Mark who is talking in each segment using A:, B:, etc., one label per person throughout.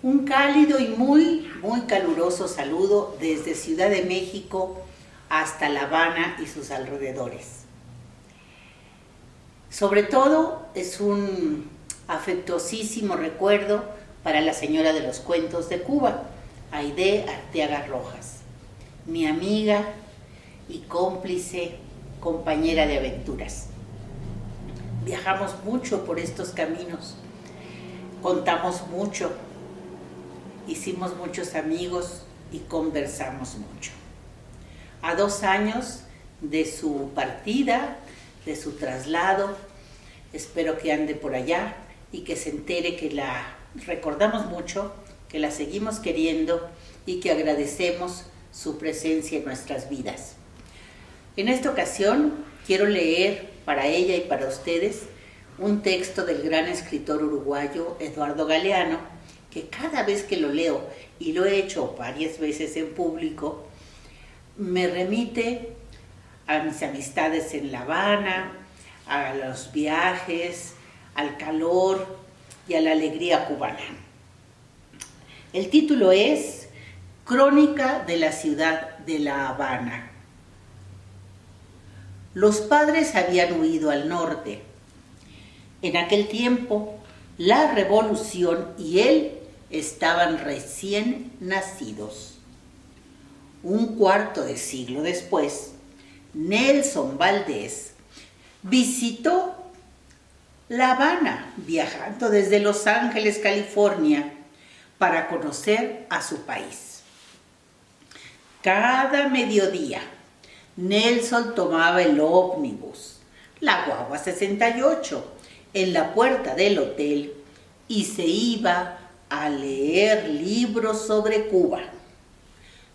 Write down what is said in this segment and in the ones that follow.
A: Un cálido y muy caluroso saludo desde Ciudad de México hasta La Habana y sus alrededores. Sobre todo es un afectuosísimo recuerdo para la señora de los cuentos de Cuba, Aide Arteaga Rojas, mi amiga y cómplice, compañera de aventuras. Viajamos mucho por estos caminos, contamos mucho, hicimos muchos amigos y conversamos mucho. A 2 años de su partida, de su traslado, espero que ande por allá y que se entere que la recordamos mucho, que la seguimos queriendo y que agradecemos su presencia en nuestras vidas. En esta ocasión quiero leer para ella y para ustedes un texto del gran escritor uruguayo Eduardo Galeano, que cada vez que lo leo, y lo he hecho varias veces en público, me remite a mis amistades en La Habana, a los viajes, al calor y a la alegría cubana. El título es Crónica de la ciudad de La Habana. Los padres habían huido al norte. En aquel tiempo, la revolución y él estaban recién nacidos. Un cuarto de siglo después, Nelson Valdés visitó La Habana, viajando desde Los Ángeles, California, para conocer a su país. Cada mediodía, Nelson tomaba el ómnibus, la guagua 68, en la puerta del hotel y se iba a leer libros sobre Cuba.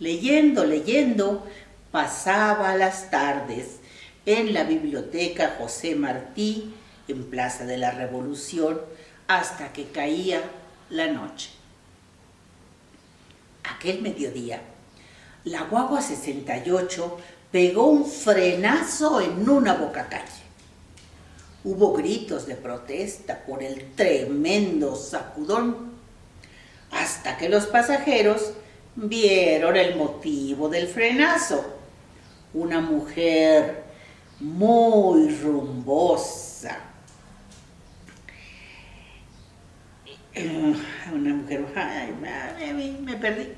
A: Leyendo, pasaba las tardes en la biblioteca José Martí, en Plaza de la Revolución, hasta que caía la noche. Aquel mediodía, la guagua 68 pegó un frenazo en una bocacalle. Hubo gritos de protesta por el tremendo sacudón, hasta que los pasajeros vieron el motivo del frenazo. Una mujer muy rumbosa. Me perdí.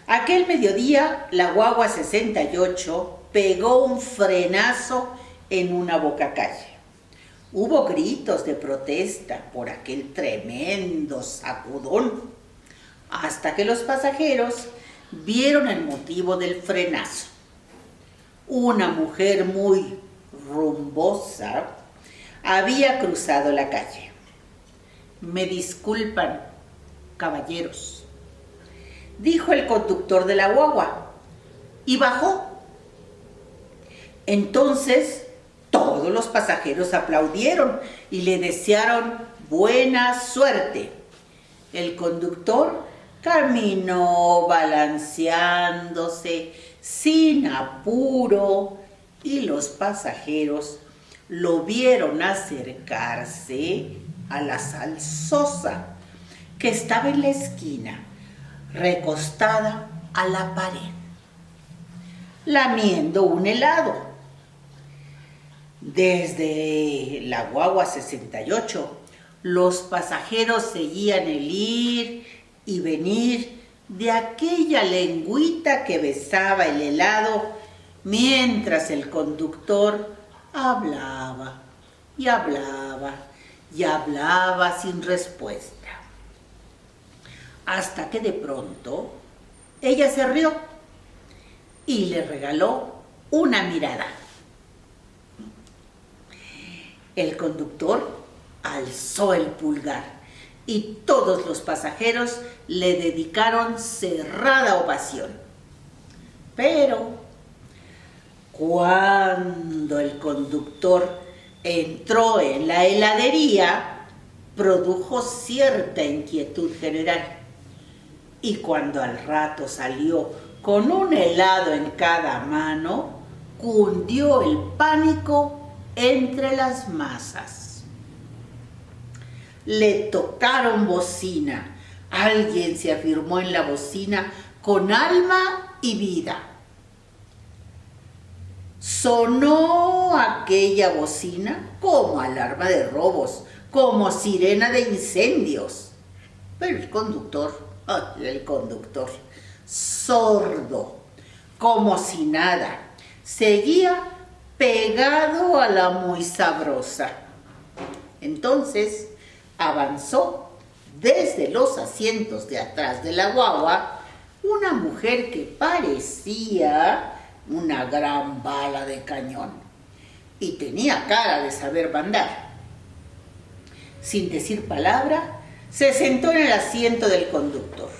A: Aquel mediodía, la guagua 68 pegó un frenazo en una bocacalle. Hubo gritos de protesta por aquel tremendo sacudón, hasta que los pasajeros vieron el motivo del frenazo. Una mujer muy rumbosa había cruzado la calle. «Me disculpan, caballeros», dijo el conductor de la guagua, y bajó. Entonces todos los pasajeros aplaudieron y le desearon buena suerte. El conductor caminó balanceándose sin apuro y los pasajeros lo vieron acercarse a la salsosa que estaba en la esquina, recostada a la pared, lamiendo un helado. Desde la guagua 68, los pasajeros seguían el ir y venir de aquella lengüita que besaba el helado, mientras el conductor hablaba y hablaba y hablaba sin respuesta. Hasta que de pronto ella se rió y le regaló una mirada. El conductor alzó el pulgar y todos los pasajeros le dedicaron cerrada ovación. Pero cuando el conductor entró en la heladería, produjo cierta inquietud general. Y cuando al rato salió con un helado en cada mano, cundió el pánico entre las masas. le tocaron bocina. Alguien se afirmó en la bocina con alma y vida. Sonó aquella bocina como alarma de robos, como sirena de incendios. Pero el conductor, sordo, como si nada, seguía pegado a la muy sabrosa. Entonces avanzó desde los asientos de atrás de la guagua una mujer que parecía una gran bala de cañón y tenía cara de saber mandar. Sin decir palabra, se sentó en el asiento del conductor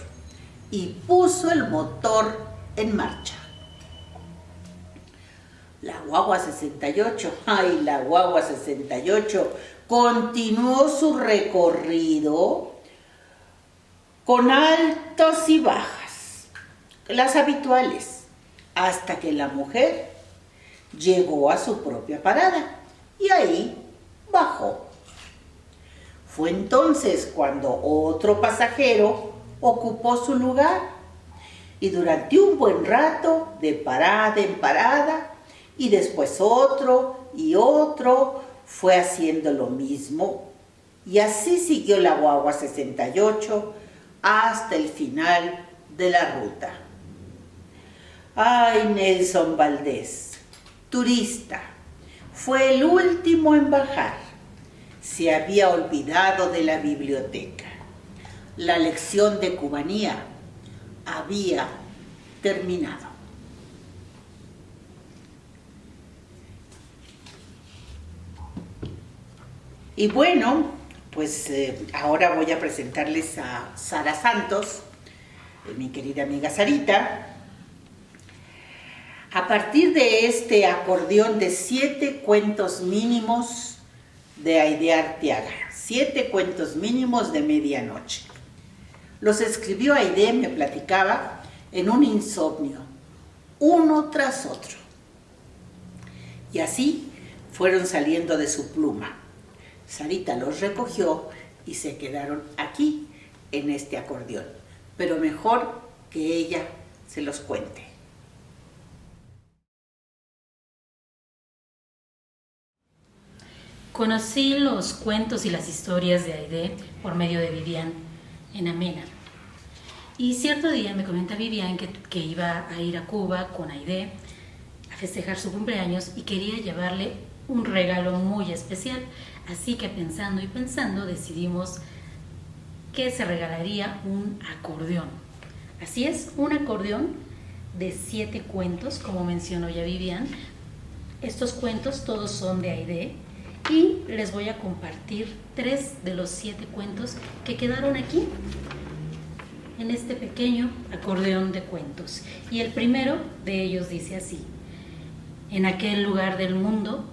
A: y puso el motor en marcha. La guagua 68, la guagua 68 continuó su recorrido con altos y bajas, las habituales, hasta que la mujer llegó a su propia parada y ahí bajó. Fue entonces cuando otro pasajero ocupó su lugar y durante un buen rato, de parada en parada, y después otro y otro, fue haciendo lo mismo. Y así siguió la guagua 68 hasta el final de la ruta. Ay, Nelson Valdés, turista, fue el último en bajar. Se había olvidado de la biblioteca. La lección de cubanía había terminado. Y bueno, pues ahora voy a presentarles a Sara Santos, mi querida amiga Sarita, a partir de este acordeón de 7 cuentos mínimos de Aide Arteaga, 7 cuentos mínimos de medianoche. Los escribió Aide, me platicaba, en un insomnio, uno tras otro. Y así fueron saliendo de su pluma. Sarita los recogió y se quedaron aquí, en este acordeón. Pero mejor que ella se los cuente.
B: Conocí los cuentos y las historias de Aide por medio de Vivian en Amena. Y cierto día me comenta Vivian que iba a ir a Cuba con Aide a festejar su cumpleaños y quería llevarle un regalo muy especial. Así que pensando y pensando decidimos que se regalaría un acordeón. Así es, un acordeón de 7 cuentos, como mencionó ya Vivian. Estos cuentos todos son de Aide y les voy a compartir 3 de los 7 cuentos que quedaron aquí en este pequeño acordeón de cuentos. Y el primero de ellos dice así: en aquel lugar del mundo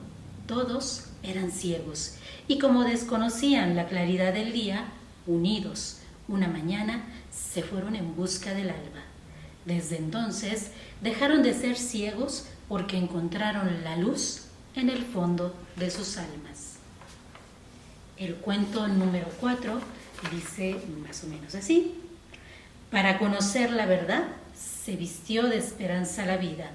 B: todos eran ciegos y como desconocían la claridad del día, unidos una mañana se fueron en busca del alba. Desde entonces dejaron de ser ciegos porque encontraron la luz en el fondo de sus almas. El cuento número 4 dice más o menos así: para conocer la verdad se vistió de esperanza la vida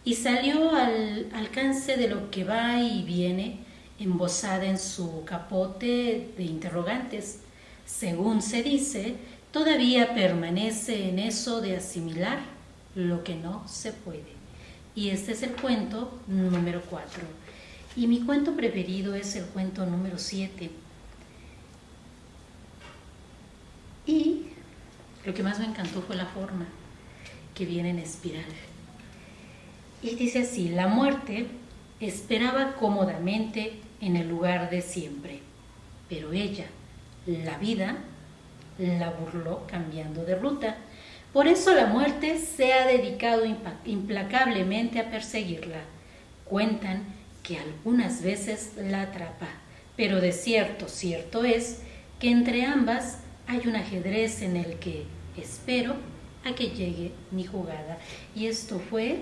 B: y salió al alcance de lo que va y viene, embosada en su capote de interrogantes. Según se dice, todavía permanece en eso de asimilar lo que no se puede. Y este es el cuento número 4. Y mi cuento preferido es el cuento número 7. Y lo que más me encantó fue la forma, que viene en espiral. Y dice así: la muerte esperaba cómodamente en el lugar de siempre, pero ella, la vida, la burló cambiando de ruta. Por eso la muerte se ha dedicado implacablemente a perseguirla. Cuentan que algunas veces la atrapa, pero de cierto es que entre ambas hay un ajedrez en el que espero a que llegue mi jugada. Y esto fue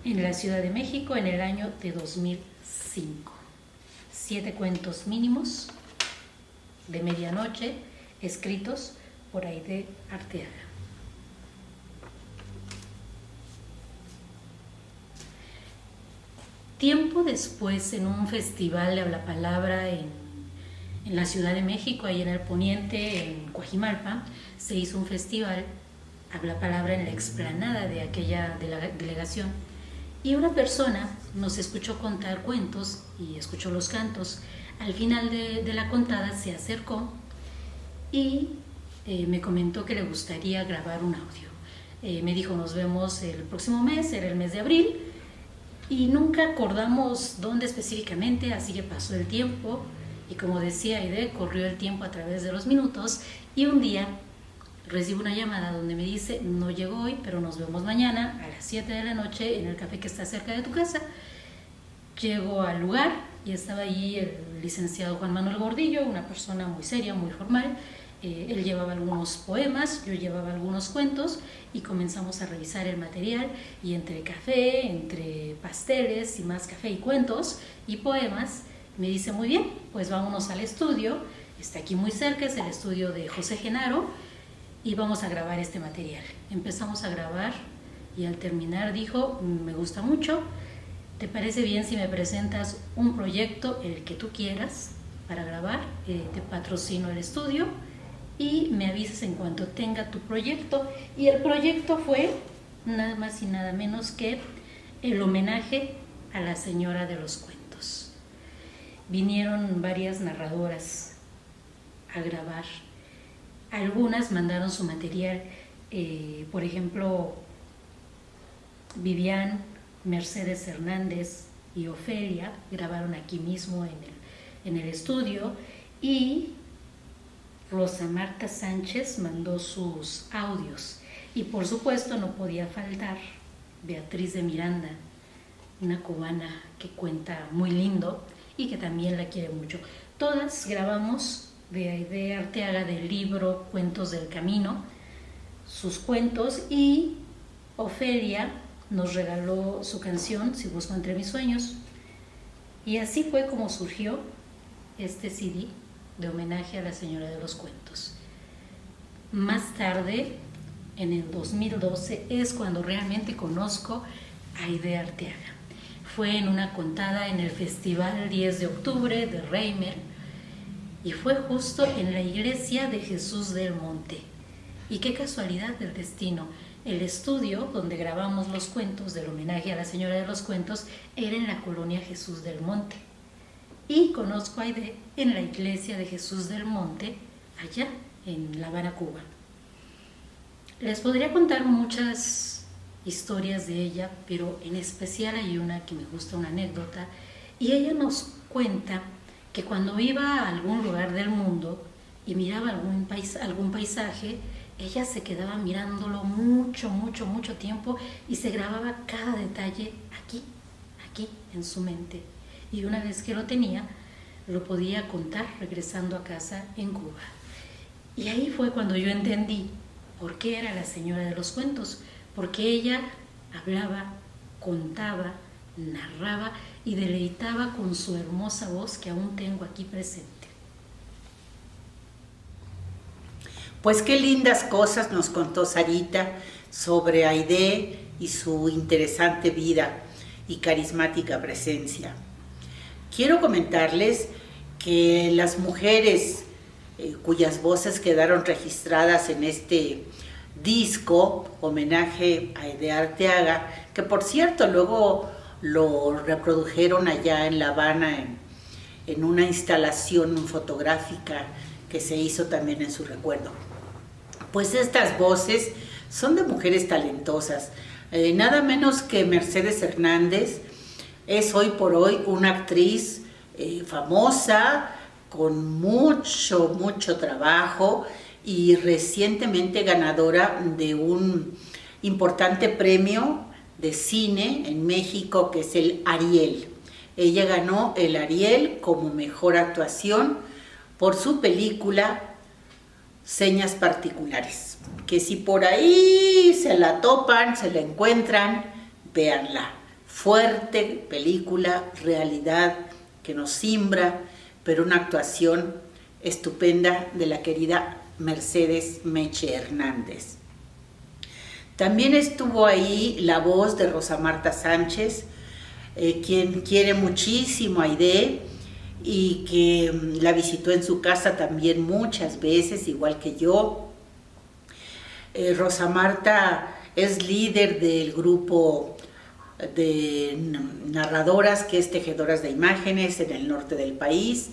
B: en la Ciudad de México en el año de 2005. 7 cuentos mínimos de medianoche, escritos por Aide Arteaga. Tiempo después, en un festival de habla palabra en la Ciudad de México, ahí en el Poniente, en Coajimalpa, se hizo un festival habla palabra en la explanada de aquella delegación. Y una persona nos escuchó contar cuentos y escuchó los cantos. Al final de la contada se acercó y me comentó que le gustaría grabar un audio. Me dijo, nos vemos el próximo mes, era el mes de abril, y nunca acordamos dónde específicamente, así que pasó el tiempo, y como decía Aide, corrió el tiempo a través de los minutos, y un día recibo una llamada donde me dice, no llego hoy, pero nos vemos mañana a las 7 de la noche en el café que está cerca de tu casa. Llego al lugar y estaba allí el licenciado Juan Manuel Gordillo, una persona muy seria, muy formal. Él llevaba algunos poemas, yo llevaba algunos cuentos y comenzamos a revisar el material, y entre café, entre pasteles y más café y cuentos y poemas, me dice, muy bien, pues vámonos al estudio, está aquí muy cerca, es el estudio de José Genaro, y vamos a grabar este material. Empezamos a grabar y al terminar dijo, me gusta mucho, ¿te parece bien si me presentas un proyecto, el que tú quieras, para grabar? Te patrocino el estudio y me avisas en cuanto tenga tu proyecto. Y el proyecto fue nada más y nada menos que el homenaje a la Señora de los Cuentos. Vinieron varias narradoras a grabar. Algunas mandaron su material, por ejemplo, Vivian, Mercedes Hernández y Ofelia grabaron aquí mismo en el estudio, y Rosa Marta Sánchez mandó sus audios, y por supuesto no podía faltar Beatriz de Miranda, una cubana que cuenta muy lindo y que también la quiere mucho. Todas grabamos de Aide Arteaga del libro Cuentos del Camino sus cuentos, y Ofelia nos regaló su canción Si busco entre mis sueños, y así fue como surgió este CD de homenaje a la Señora de los Cuentos. Más tarde, en el 2012, es cuando realmente conozco a Aide Arteaga. Fue en una contada en el Festival 10 de Octubre de Reimer, y fue justo en la iglesia de Jesús del Monte. Y qué casualidad del destino, el estudio donde grabamos los cuentos del homenaje a la Señora de los Cuentos era en la colonia Jesús del Monte. Y conozco a Aide en la iglesia de Jesús del Monte, allá en La Habana, Cuba. Les podría contar muchas historias de ella, pero en especial hay una que me gusta, una anécdota, y ella nos cuenta que cuando iba a algún lugar del mundo y miraba algún paisaje, ella se quedaba mirándolo mucho tiempo y se grababa cada detalle aquí en su mente. Y una vez que lo tenía, lo podía contar regresando a casa en Cuba. Y ahí fue cuando yo entendí por qué era la Señora de los Cuentos, porque ella hablaba, contaba, narraba y deleitaba con su hermosa voz que aún tengo aquí presente.
A: Pues qué lindas cosas nos contó Sarita sobre Aide y su interesante vida y carismática presencia. Quiero comentarles que las mujeres cuyas voces quedaron registradas en este disco, homenaje a Aide Arteaga, que por cierto luego lo reprodujeron allá en La Habana en una instalación fotográfica que se hizo también en su recuerdo. Pues estas voces son de mujeres talentosas, nada menos que Mercedes Hernández es hoy por hoy una actriz famosa, con mucho trabajo, y recientemente ganadora de un importante premio de cine en México, que es el Ariel. Ella ganó el Ariel como mejor actuación por su película Señas Particulares, que si por ahí se la topan, se la encuentran, véanla. Fuerte película, realidad que nos simbra, pero una actuación estupenda de la querida Mercedes Meche Hernández. También estuvo ahí la voz de Rosa Marta Sánchez, quien quiere muchísimo a Aide y que la visitó en su casa también muchas veces, igual que yo. Rosa Marta es líder del grupo de narradoras que es Tejedoras de Imágenes en el norte del país.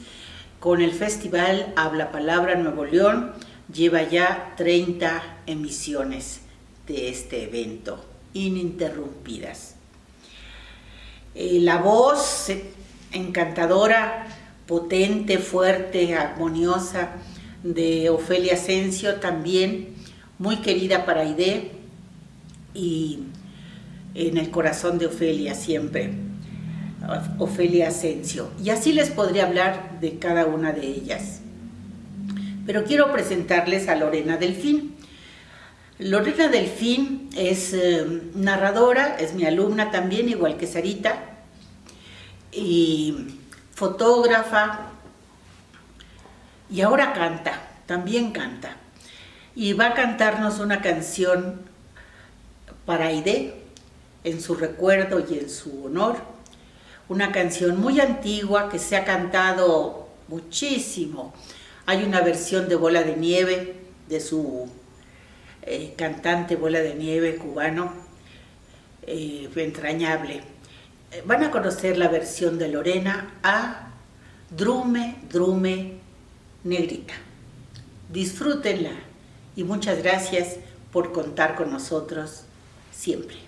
A: Con el festival Habla Palabra Nuevo León lleva ya 30 emisiones de este evento ininterrumpidas. La voz encantadora, potente, fuerte, armoniosa de Ofelia Asensio, también muy querida para Aide y en el corazón de Ofelia siempre, Ofelia Asensio. Y así les podría hablar de cada una de ellas. Pero quiero presentarles a Lorena Delfín. Lorena Delfín es narradora, es mi alumna también, igual que Sarita, y fotógrafa, y ahora canta, también canta. Y va a cantarnos una canción para Aide, en su recuerdo y en su honor. Una canción muy antigua que se ha cantado muchísimo. Hay una versión de Bola de Nieve, de su cantante Bola de Nieve cubano, entrañable. Van a conocer la versión de Lorena a Drume, Drume, Negrita. Disfrútenla y muchas gracias por contar con nosotros siempre.